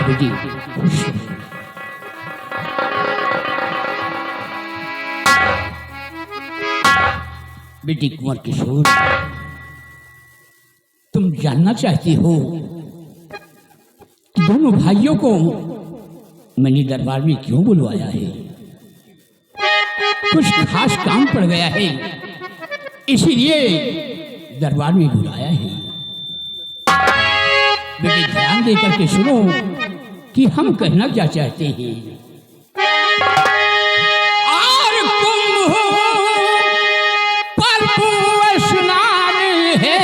बेटी बेटी कुंवर किशोर, तुम जानना चाहती हो कि दोनों भाइयों को मैंने दरबार में क्यों बुलवाया है? कुछ खास काम पड़ गया है, इसीलिए दरबार में बुलाया है। बेटे ध्यान देकर के सुनो कि हम कहना क्या चाहते हैं। और कुंभ पर स्नान है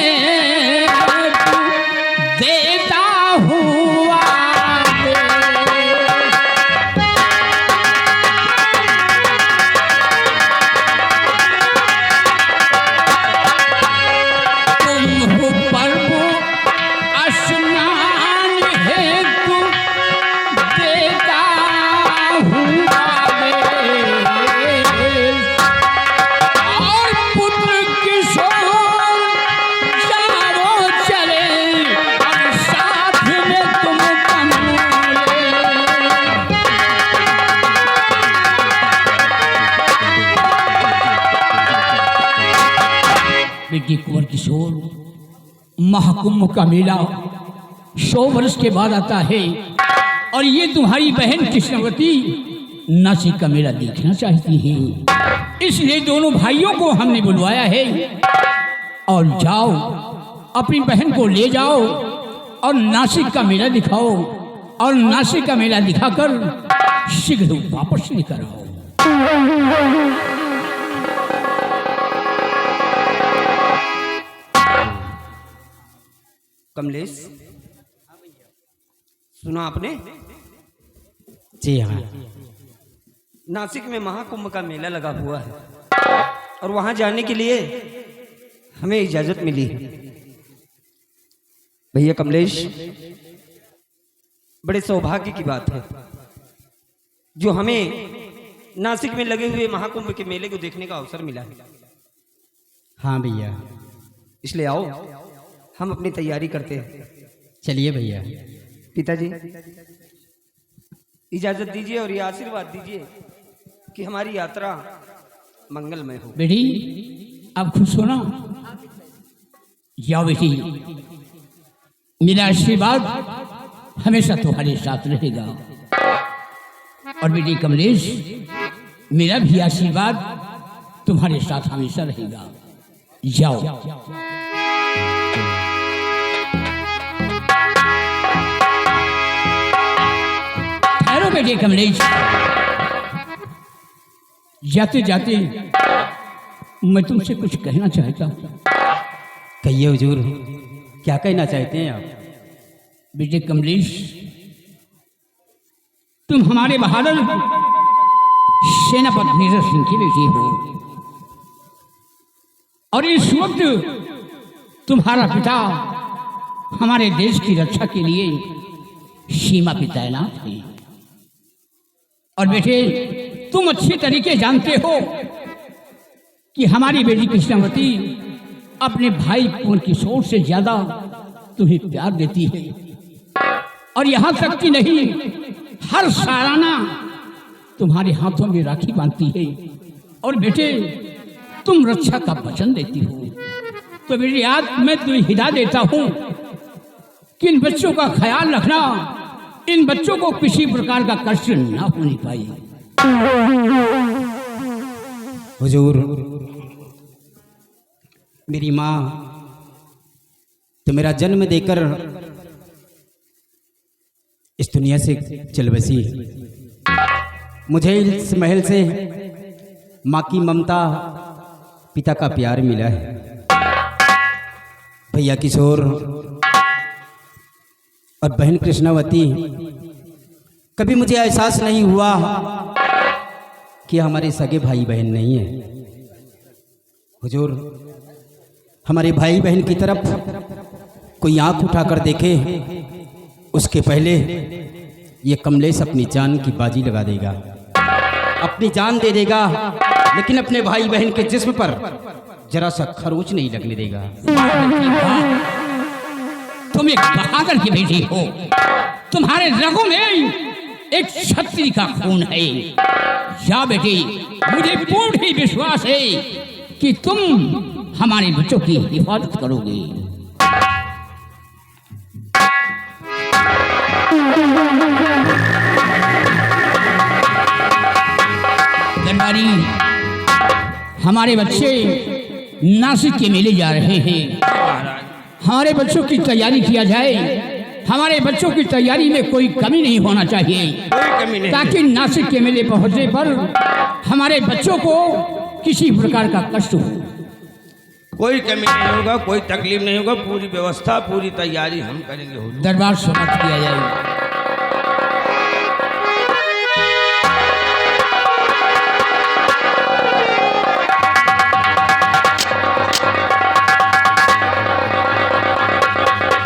देता हुआ बेटी कुंवर किशोर, महाकुंभ का मेला 100 वर्ष के बाद आता है और ये तुम्हारी बहन कृष्णवती नासिक का मेला देखना चाहती है, इसलिए दोनों भाइयों को हमने बुलवाया है। और जाओ अपनी बहन को ले जाओ और नासिक का मेला दिखाओ और नासिक का मेला दिखाकर शीघ्र वापस लेकर आओ। कमलेश, सुना आपने? जी हाँ। नासिक में महाकुंभ का मेला लगा हुआ है और वहां जाने के लिए हमें इजाजत मिली है। भैया कमलेश, बड़े सौभाग्य की बात है जो हमें नासिक में लगे हुए महाकुंभ के मेले को देखने का अवसर मिला है। हाँ भैया, इसलिए आओ हम अपनी तैयारी करते हैं। चलिए भैया। पिताजी इजाजत दीजिए और ये आशीर्वाद दीजिए कि हमारी यात्रा मंगलमय हो। बेटी अब खुश हो ना? जाओ बेटी, मेरा आशीर्वाद हमेशा तुम्हारे साथ रहेगा। और बेटी कमलेश, मेरा भी आशीर्वाद तुम्हारे साथ हमेशा रहेगा। जाओ। बेटे कमलेश, जाते जाते मैं तुमसे कुछ कहना चाहता हूँ। कहिए हुजूर, क्या कहना चाहते हैं आप? बेटे कमलेश, तुम हमारे बहादुर सेनापति नीरज सिंह की बेटी हो और इस वक्त तुम्हारा पिता हमारे देश की रक्षा के लिए सीमा पे तैनात है। और बेटे तुम अच्छी तरीके जानते हो कि हमारी बेटी कृष्णवती अपने भाई कुंवर किशोर से ज्यादा तुम्हें प्यार देती है। और यहां तक कि नहीं, हर सालाना तुम्हारे हाथों में राखी बांधती है। और बेटे तुम रक्षा का वचन देती हो। तो बेटी आज मैं तुम्हें हिदायत देता हूं कि इन बच्चों का ख्याल रखना, इन बच्चों को किसी प्रकार का कष्ट ना होने पाए। हुजूर, मेरी माँ तो मेरा जन्म देकर इस दुनिया से चल बसी। मुझे इस महल से माँ की ममता, पिता का प्यार मिला है। भैया किशोर और बहन कृष्णावती, कभी मुझे एहसास नहीं हुआ कि हमारे सगे भाई बहन नहीं हैं। हुजूर, हमारे भाई बहन की तरफ कोई आंख उठाकर देखे, उसके पहले ये कमलेश अपनी जान की बाजी लगा देगा, अपनी जान दे देगा, लेकिन अपने भाई बहन के जिस्म पर जरा सा खरोच नहीं लगने देगा। तुम एक बहादुर की बेटी हो तुम्हारे रगों में एक क्षत्रिय का खून है। या बेटे, मुझे पूर्ण ही विश्वास है कि तुम हमारे बच्चों की हिफाजत करोगे। गंडारी, हमारे बच्चे नासिक के मेले जा रहे हैं। हमारे बच्चों की तैयारी किया जाए। हमारे बच्चों की तैयारी में कोई कमी नहीं होना चाहिए, कोई कमी नहीं, ताकि नासिक के मेले पहुंचने पर हमारे बच्चों को किसी प्रकार का कष्ट हो। कोई कमी नहीं होगा, कोई तकलीफ नहीं होगा। पूरी व्यवस्था, पूरी तैयारी हम करेंगे। दरबार समाप्त किया जाए।